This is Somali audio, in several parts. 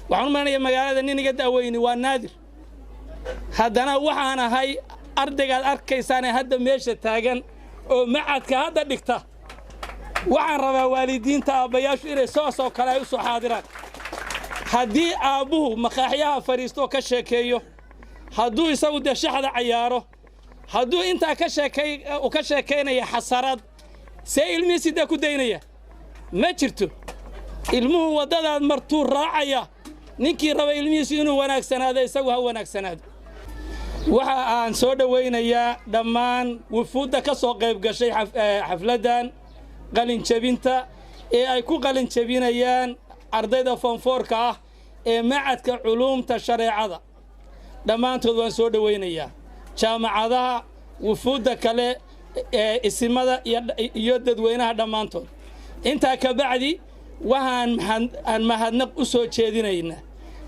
waxaan maanaya magaalada niniga daaweyni waa naadir haddana waxaan ahay ardaygaad arkaysaan hadda meesha taagan oo macadka hadda dhigta waxaan rabaa waalidiinta aabbayaashu inay soo kale ay u soo xaadiraan haddii aabbuhu maqaaxyaha fariisto ka sheekeeyo hadduu isagu shaxda cayaaro hadduu intaa ka sheekaynaya xasarad see ilmihiisi da ku daynaya ma jirto ilmuhu waddadaad martuu raacaya ninkii raba ilmihiisi inuu wanaagsanaado isagu ha wanaagsanaado waxa aan soo dhawaynayaa dhammaan wufuudda ka soo qayb gashay xafladan qalin jabinta ee ay ku qalin jabinayaan ardayda foonfoorka ah ee macadka culuumta shareecada dhammaantood waan soo dhawaynayaa jaamacadaha wufuudda kale ee isimada iyo dadweynaha dhammaantood intaa ka bacdi waxaan mahadnaq u soo jeedinaynaa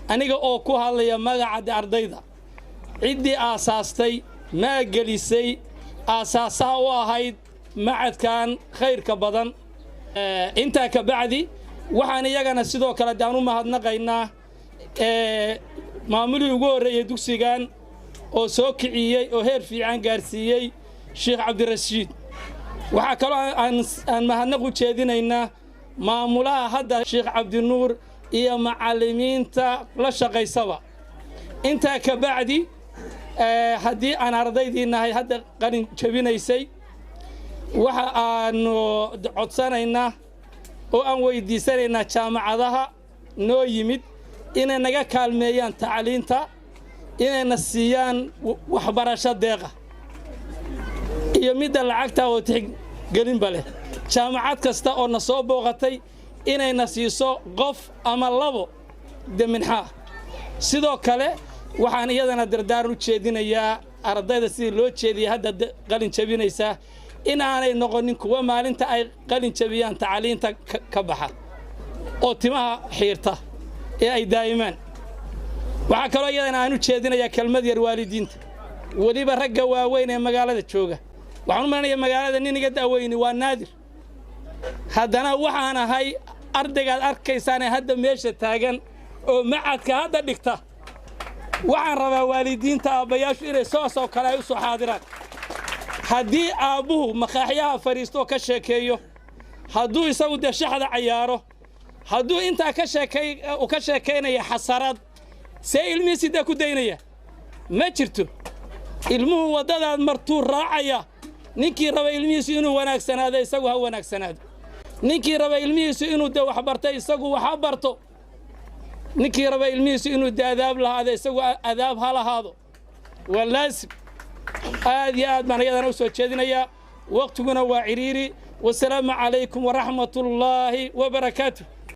aniga oo ku hadlaya magaca ardayda ciddii aasaastay maagelisay aasaasaha u ahayd macadkan khayrka badan intaa ka bacdi waxaan iyagana sidoo kale daan u mahadnaqaynaa maamulihii ugu horreeyey dugsigan oo soo kiciyey oo heer fiican gaarsiiyey sheekh cabdirashiid waxaa kaloo aan mahadnaq u jeedinaynaa maamulaha hadda sheekh cabdinuur iyo macallimiinta la shaqaysaba intaa ka bacdi haddii aan ardaydii nahay hadda qalin jabinaysay waxa aanu codsanaynaa oo aan weydiisanaynaa jaamacadaha noo yimid inay naga kaalmeeyaan tacliinta inayna siiyaan waxbarasho deeqa iyo midda lacagta oo tixgelinba leh jaamacad kasta oo na soo booqatay inayna siiso qof ama labo deminxaa sidoo kale waxaan iyadana dardaaran u jeedinayaa ardayda sidii loo jeediyay hadda qalin jabinaysa in aanay noqonin kuwa maalinta ay qalin jabiyaan tacliinta ka baxa oo timaha xiirta ee ay daa'imaan waxaa kaloo iyadana aan u jeedinayaa kelmad yar waalidiinta weliba ragga waaweyn ee magaalada jooga waxaan u maanaya magaalada niniga daaweyni waa naadir haddana waxaan ahay ardaygaad arkaysaan hadda meesha taagan oo macadka hadda dhigta waxaan rabaa waalidiinta aabbayaashu inay soo kale ay u soo xaadiraan haddii aabbuhu maqaaxyaha fariisto ka sheekeeyo hadduu isagu shaxda cayaaro hadduu intaa ka sheekaynaya xasarad see ilmihiisi da ku daynaya ma jirto ilmuhu waddadaad martuu raacaya ninkii raba ilmihiisi inuu wanaagsanaado isagu ha wanaagsanaado ninkii raba ilmihiisi inuu wax bartay isagu wax ha barto ninkii raba ilmihiisi inuu adaab lahaado isagu adaab ha lahaado waa laasim aad iyo aad baan iyadana u soo jeedinayaa waqtiguna waa ciriiri wasalaamu calaykum waraxmatullaahi wabarakaatuh